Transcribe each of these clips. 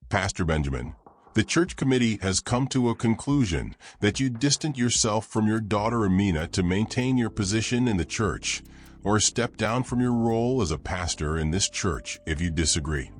Pastor Benjamin, the church committee has come to a conclusion that you distant yourself from your daughter Amina to maintain your position in the church, or step down from your role as a pastor in this church if you disagree.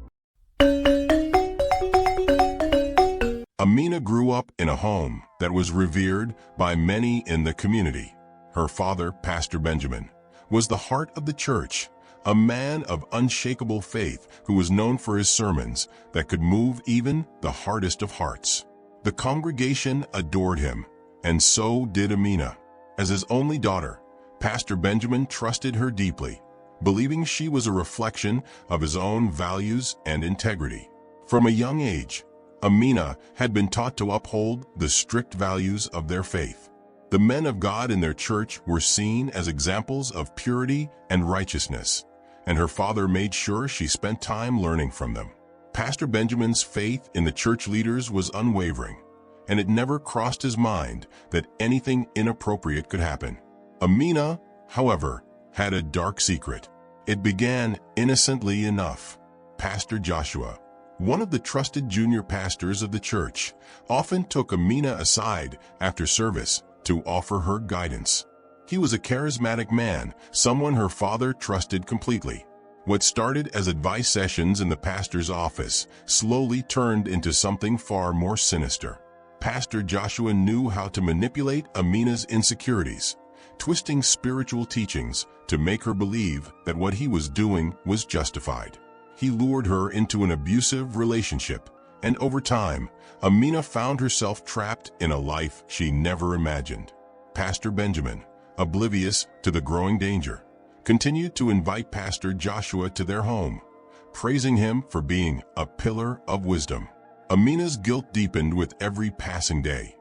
Amina grew up in a home that was revered by many in the community. Her father, Pastor Benjamin, was the heart of the church, a man of unshakable faith who was known for his sermons that could move even the hardest of hearts. The congregation adored him, and so did Amina. As his only daughter, Pastor Benjamin trusted her deeply, believing she was a reflection of his own values and integrity. From a young age, Amina had been taught to uphold the strict values of their faith. The men of God in their church were seen as examples of purity and righteousness, and her father made sure she spent time learning from them. Pastor Benjamin's faith in the church leaders was unwavering, and it never crossed his mind that anything inappropriate could happen. Amina, however, had a dark secret. It began innocently enough. Pastor Joshua, one of the trusted junior pastors of the church, often took Amina aside after service to offer her guidance. He was a charismatic man, someone her father trusted completely. What started as advice sessions in the pastor's office slowly turned into something far more sinister. Pastor Joshua knew how to manipulate Amina's insecurities, twisting spiritual teachings to make her believe that what he was doing was justified. He lured her into an abusive relationship, and over time, Amina found herself trapped in a life she never imagined. Pastor Benjamin, oblivious to the growing danger, continued to invite Pastor Joshua to their home, praising him for being a pillar of wisdom. Amina's guilt deepened with every passing day,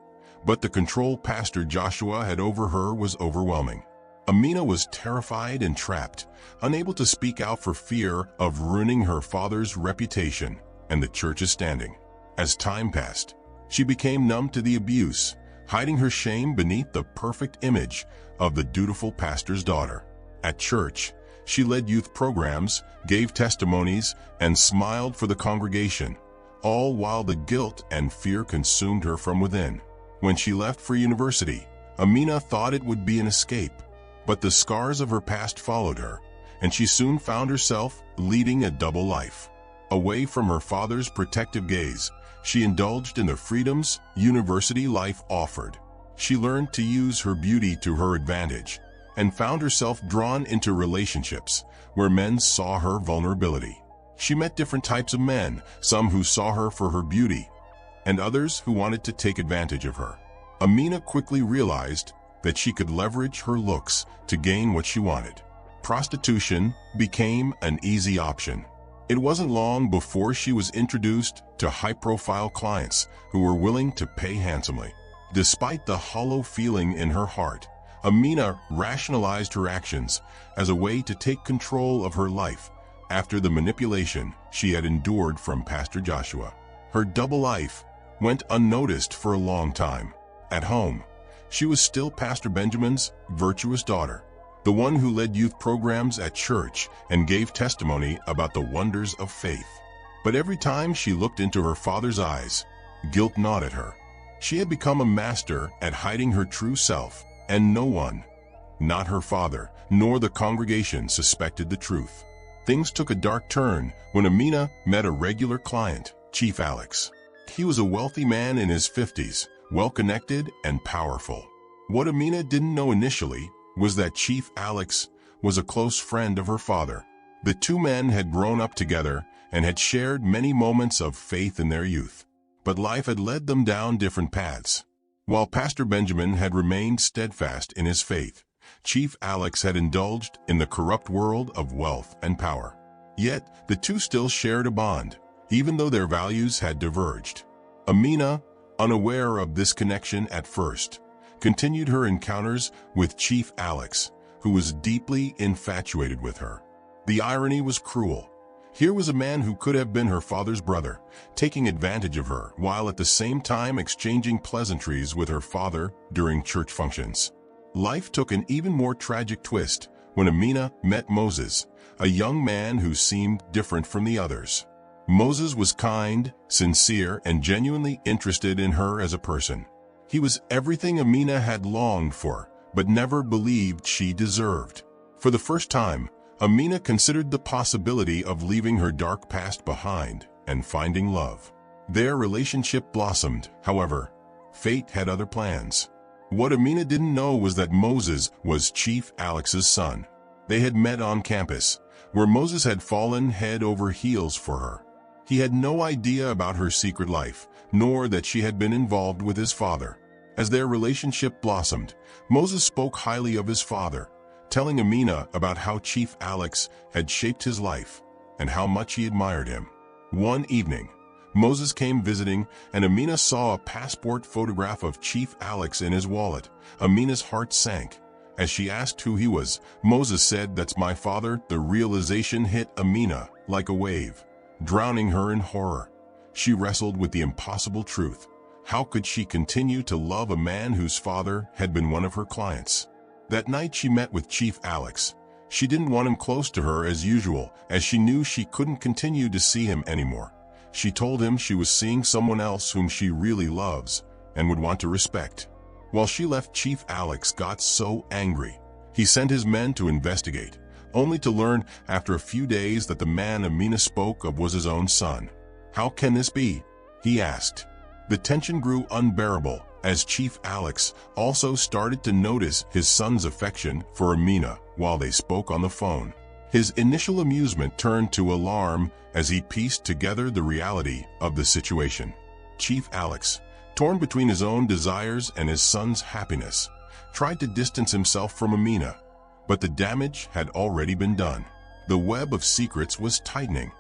but the control Pastor Joshua had over her was overwhelming. Amina was terrified and trapped, unable to speak out for fear of ruining her father's reputation and the church's standing. As time passed, she became numb to the abuse, hiding her shame beneath the perfect image of the dutiful pastor's daughter. At church, she led youth programs, gave testimonies, and smiled for the congregation, all while the guilt and fear consumed her from within. When she left for university, Amina thought it would be an escape, but the scars of her past followed her, and she soon found herself leading a double life. Away from her father's protective gaze, she indulged in the freedoms university life offered. She learned to use her beauty to her advantage, and found herself drawn into relationships where men saw her vulnerability. She met different types of men, some who saw her for her beauty, and others who wanted to take advantage of her. Amina quickly realized that she could leverage her looks to gain what she wanted. Prostitution became an easy option. It wasn't long before she was introduced to high-profile clients who were willing to pay handsomely. Despite the hollow feeling in her heart, Amina rationalized her actions as a way to take control of her life after the manipulation she had endured from Pastor Joshua. Her double life went unnoticed for a long time. At home, she was still Pastor Benjamin's virtuous daughter, the one who led youth programs at church and gave testimony about the wonders of faith. But every time she looked into her father's eyes, guilt gnawed at her. She had become a master at hiding her true self, and no one, not her father, nor the congregation, suspected the truth. Things took a dark turn when Amina met a regular client, Chief Alex. He was a wealthy man in his 50s, well-connected and powerful. What Amina didn't know initially was that Chief Alex was a close friend of her father. The two men had grown up together and had shared many moments of faith in their youth. But life had led them down different paths. While Pastor Benjamin had remained steadfast in his faith, Chief Alex had indulged in the corrupt world of wealth and power. Yet, the two still shared a bond, even though their values had diverged. Amina, unaware of this connection at first, continued her encounters with Chief Alex, who was deeply infatuated with her. The irony was cruel. Here was a man who could have been her father's brother, taking advantage of her, while at the same time exchanging pleasantries with her father during church functions. Life took an even more tragic twist when Amina met Moses, a young man who seemed different from the others. Moses was kind, sincere, and genuinely interested in her as a person. He was everything Amina had longed for, but never believed she deserved. For the first time, Amina considered the possibility of leaving her dark past behind and finding love. Their relationship blossomed. However, fate had other plans. What Amina didn't know was that Moses was Chief Alex's son. They had met on campus, where Moses had fallen head over heels for her. He had no idea about her secret life, nor that she had been involved with his father. As their relationship blossomed, Moses spoke highly of his father, telling Amina about how Chief Alex had shaped his life and how much he admired him. One evening, Moses came visiting, and Amina saw a passport photograph of Chief Alex in his wallet. Amina's heart sank. As she asked who he was, Moses said, "That's my father." The realization hit Amina like a wave, drowning her in horror. She wrestled with the impossible truth. How could she continue to love a man whose father had been one of her clients? That night she met with Chief Alex. She didn't want him close to her as usual, as she knew she couldn't continue to see him anymore. She told him she was seeing someone else whom she really loves and would want to respect. While she left, Chief Alex got so angry. He sent his men to investigate, only to learn after a few days that the man Amina spoke of was his own son. "How can this be?" he asked. The tension grew unbearable as Chief Alex also started to notice his son's affection for Amina while they spoke on the phone. His initial amusement turned to alarm as he pieced together the reality of the situation. Chief Alex, torn between his own desires and his son's happiness, tried to distance himself from Amina, but the damage had already been done. The web of secrets was tightening,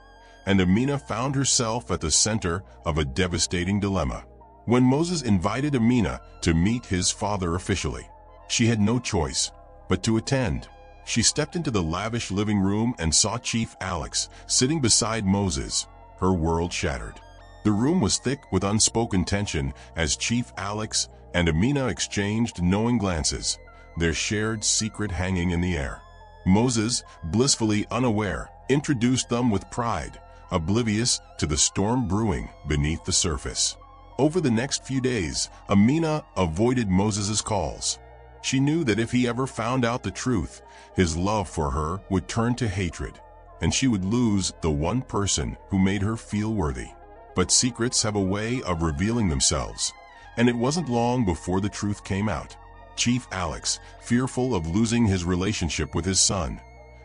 and Amina found herself at the center of a devastating dilemma. When Moses invited Amina to meet his father officially, she had no choice but to attend. She stepped into the lavish living room and saw Chief Alex sitting beside Moses. Her world shattered. The room was thick with unspoken tension as Chief Alex and Amina exchanged knowing glances, their shared secret hanging in the air. Moses, blissfully unaware, introduced them with pride, oblivious to the storm brewing beneath the surface. Over the next few days, Amina avoided Moses's calls. She knew that if he ever found out the truth, his love for her would turn to hatred, and she would lose the one person who made her feel worthy. But secrets have a way of revealing themselves, and it wasn't long before the truth came out. Chief Alex, fearful of losing his relationship with his son,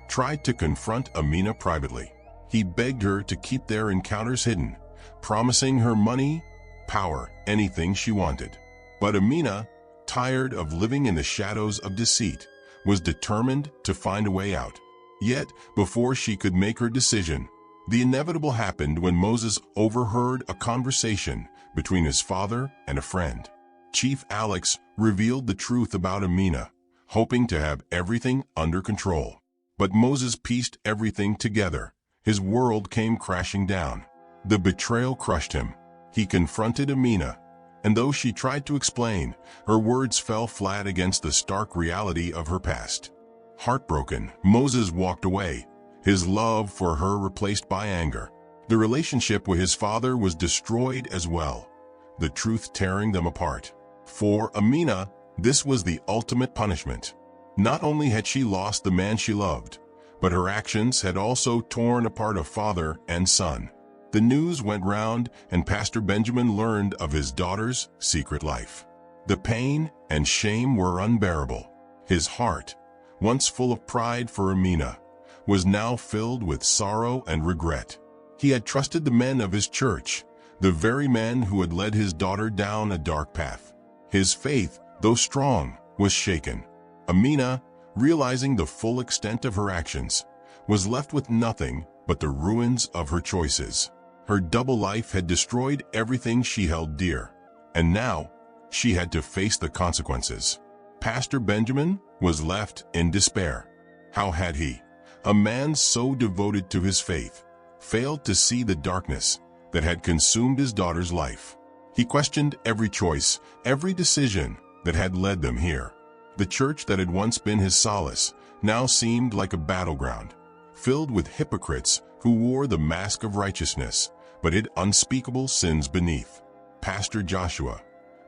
tried to confront Amina privately. He begged her to keep their encounters hidden, promising her money, power, anything she wanted. But Amina, tired of living in the shadows of deceit, was determined to find a way out. Yet, before she could make her decision, the inevitable happened when Moses overheard a conversation between his father and a friend. Chief Alex revealed the truth about Amina, hoping to have everything under control. But Moses pieced everything together. His world came crashing down. The betrayal crushed him. He confronted Amina, and though she tried to explain, her words fell flat against the stark reality of her past. Heartbroken, Moses walked away, his love for her replaced by anger. The relationship with his father was destroyed as well, the truth tearing them apart. For Amina, this was the ultimate punishment. Not only had she lost the man she loved, but her actions had also torn apart a father and son. The news went round, and Pastor Benjamin learned of his daughter's secret life. The pain and shame were unbearable. His heart, once full of pride for Amina, was now filled with sorrow and regret. He had trusted the men of his church, the very men who had led his daughter down a dark path. His faith, though strong, was shaken. Amina, realizing the full extent of her actions, was left with nothing but the ruins of her choices. Her double life had destroyed everything she held dear, and now she had to face the consequences. Pastor Benjamin was left in despair. How had he, a man so devoted to his faith, failed to see the darkness that had consumed his daughter's life? He questioned every choice, every decision that had led them here. The church that had once been his solace now seemed like a battleground, filled with hypocrites who wore the mask of righteousness but hid unspeakable sins beneath. Pastor Joshua,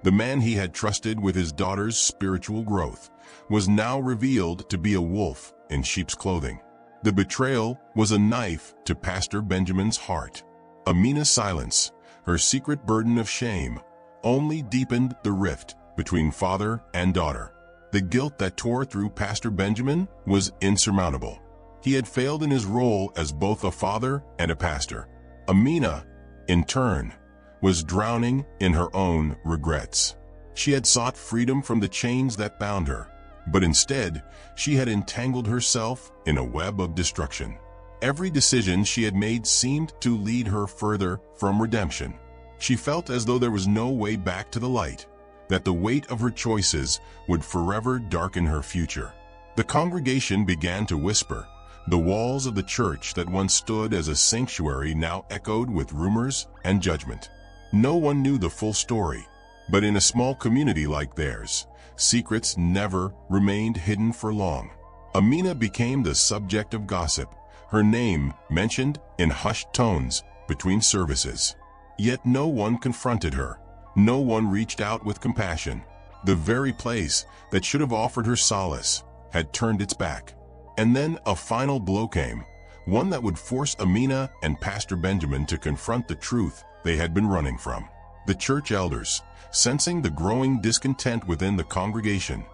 the man he had trusted with his daughter's spiritual growth, was now revealed to be a wolf in sheep's clothing. The betrayal was a knife to Pastor Benjamin's heart. Amina's silence, her secret burden of shame, only deepened the rift between father and daughter. The guilt that tore through Pastor Benjamin was insurmountable. He had failed in his role as both a father and a pastor. Amina, in turn, was drowning in her own regrets. She had sought freedom from the chains that bound her, but instead, she had entangled herself in a web of destruction. Every decision she had made seemed to lead her further from redemption. She felt as though there was no way back to the light, that the weight of her choices would forever darken her future. The congregation began to whisper. The walls of the church that once stood as a sanctuary now echoed with rumors and judgment. No one knew the full story, but in a small community like theirs, secrets never remained hidden for long. Amina became the subject of gossip, her name mentioned in hushed tones between services. Yet no one confronted her. No one reached out with compassion. The very place that should have offered her solace had turned its back. And then a final blow came, one that would force Amina and Pastor Benjamin to confront the truth they had been running from. The church elders, sensing the growing discontent within the congregation,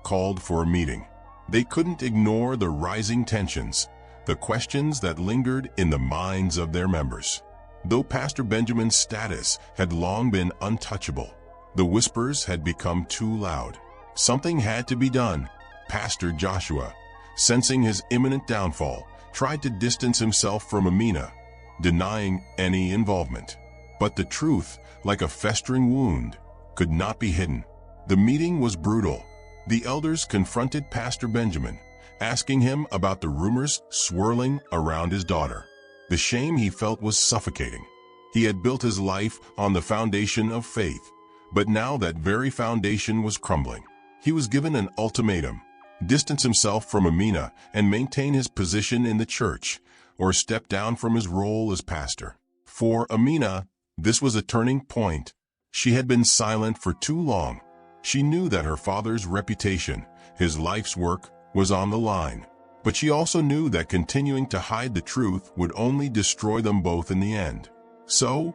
called for a meeting. They couldn't ignore the rising tensions, the questions that lingered in the minds of their members. Though Pastor Benjamin's status had long been untouchable, the whispers had become too loud. Something had to be done. Pastor Joshua, sensing his imminent downfall, tried to distance himself from Amina, denying any involvement. But the truth, like a festering wound, could not be hidden. The meeting was brutal. The elders confronted Pastor Benjamin, asking him about the rumors swirling around his daughter. The shame he felt was suffocating. He had built his life on the foundation of faith, but now that very foundation was crumbling. He was given an ultimatum: distance himself from Amina and maintain his position in the church, or step down from his role as pastor. For Amina, this was a turning point. She had been silent for too long. She knew that her father's reputation, his life's work, was on the line. But she also knew that continuing to hide the truth would only destroy them both in the end. So,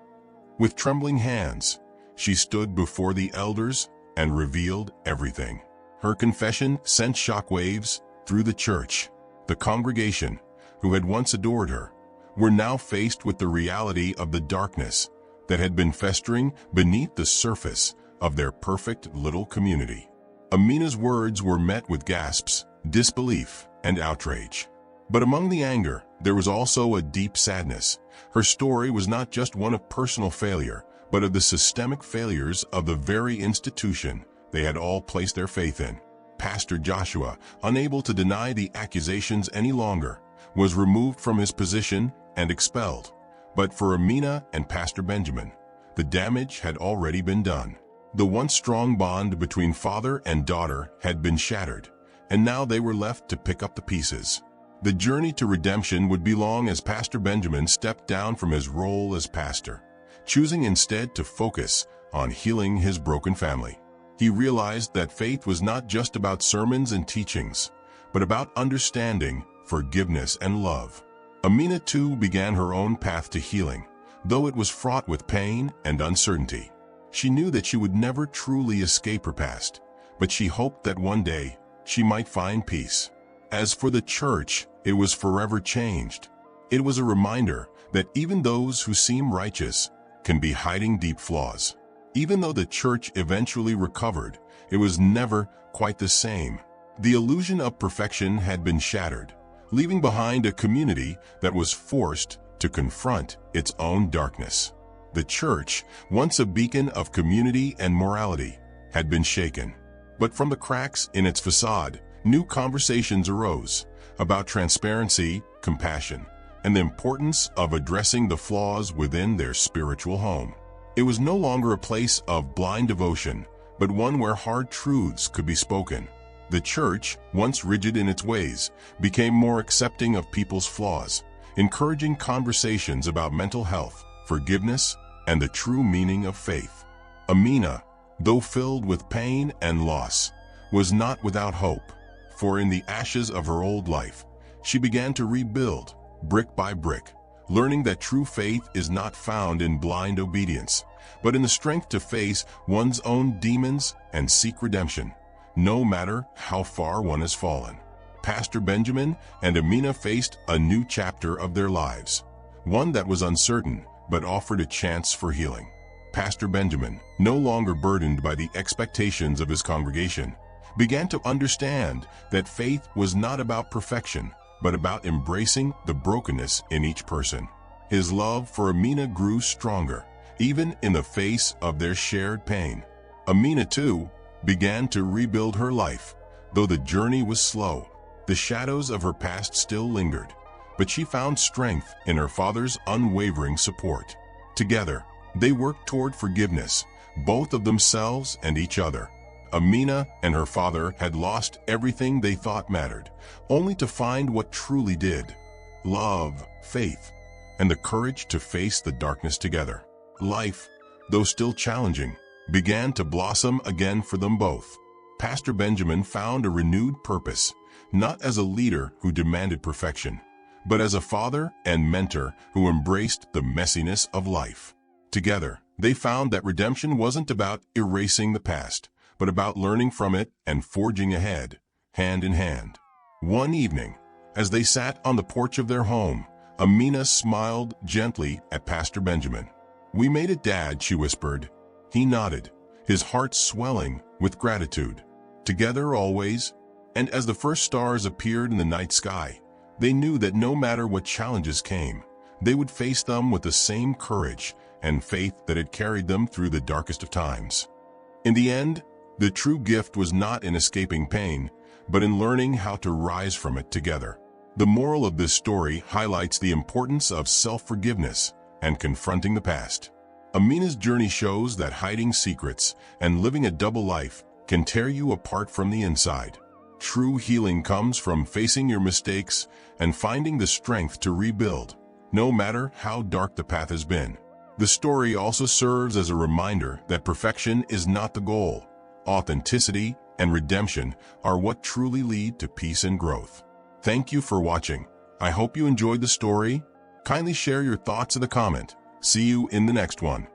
with trembling hands, she stood before the elders and revealed everything. Her confession sent shockwaves through the church. The congregation, who had once adored her, were now faced with the reality of the darkness that had been festering beneath the surface of their perfect little community. Amina's words were met with gasps, disbelief, and outrage. But among the anger, there was also a deep sadness. Her story was not just one of personal failure, but of the systemic failures of the very institution they had all placed their faith in. Pastor Joshua, unable to deny the accusations any longer, was removed from his position and expelled. But for Amina and Pastor Benjamin, the damage had already been done. The once strong bond between father and daughter had been shattered, and now they were left to pick up the pieces. The journey to redemption would be long as Pastor Benjamin stepped down from his role as pastor, choosing instead to focus on healing his broken family. He realized that faith was not just about sermons and teachings, but about understanding, forgiveness, and love. Amina too began her own path to healing, though it was fraught with pain and uncertainty. She knew that she would never truly escape her past, but she hoped that one day she might find peace. As for the church, it was forever changed. It was a reminder that even those who seem righteous can be hiding deep flaws. Even though the church eventually recovered, it was never quite the same. The illusion of perfection had been shattered, leaving behind a community that was forced to confront its own darkness. The church, once a beacon of community and morality, had been shaken. But from the cracks in its facade, new conversations arose about transparency, compassion, and the importance of addressing the flaws within their spiritual home. It was no longer a place of blind devotion, but one where hard truths could be spoken. The church, once rigid in its ways, became more accepting of people's flaws, encouraging conversations about mental health, forgiveness, and the true meaning of faith. Amina, though filled with pain and loss, was not without hope, for in the ashes of her old life, she began to rebuild, brick by brick, learning that true faith is not found in blind obedience, but in the strength to face one's own demons and seek redemption, no matter how far one has fallen. Pastor Benjamin and Amina faced a new chapter of their lives, one that was uncertain but offered a chance for healing. Pastor Benjamin, no longer burdened by the expectations of his congregation, began to understand that faith was not about perfection, but about embracing the brokenness in each person. His love for Amina grew stronger, even in the face of their shared pain. Amina, too, began to rebuild her life. Though the journey was slow, the shadows of her past still lingered, but she found strength in her father's unwavering support. Together, they worked toward forgiveness, both of themselves and each other. Amina and her father had lost everything they thought mattered, only to find what truly did: love, faith, and the courage to face the darkness together. Life, though still challenging, began to blossom again for them both. Pastor Benjamin found a renewed purpose, not as a leader who demanded perfection, but as a father and mentor who embraced the messiness of life. Together, they found that redemption wasn't about erasing the past, but about learning from it and forging ahead, hand in hand. One evening, as they sat on the porch of their home, Amina smiled gently at Pastor Benjamin. "We made it, Dad," she whispered. He nodded, his heart swelling with gratitude. Together always, and as the first stars appeared in the night sky, they knew that no matter what challenges came, they would face them with the same courage and faith that had carried them through the darkest of times. In the end, the true gift was not in escaping pain, but in learning how to rise from it together. The moral of this story highlights the importance of self-forgiveness and confronting the past. Amina's journey shows that hiding secrets and living a double life can tear you apart from the inside. True healing comes from facing your mistakes and finding the strength to rebuild, no matter how dark the path has been. The story also serves as a reminder that perfection is not the goal. Authenticity and redemption are what truly lead to peace and growth. Thank you for watching. I hope you enjoyed the story. Kindly share your thoughts in the comment. See you in the next one.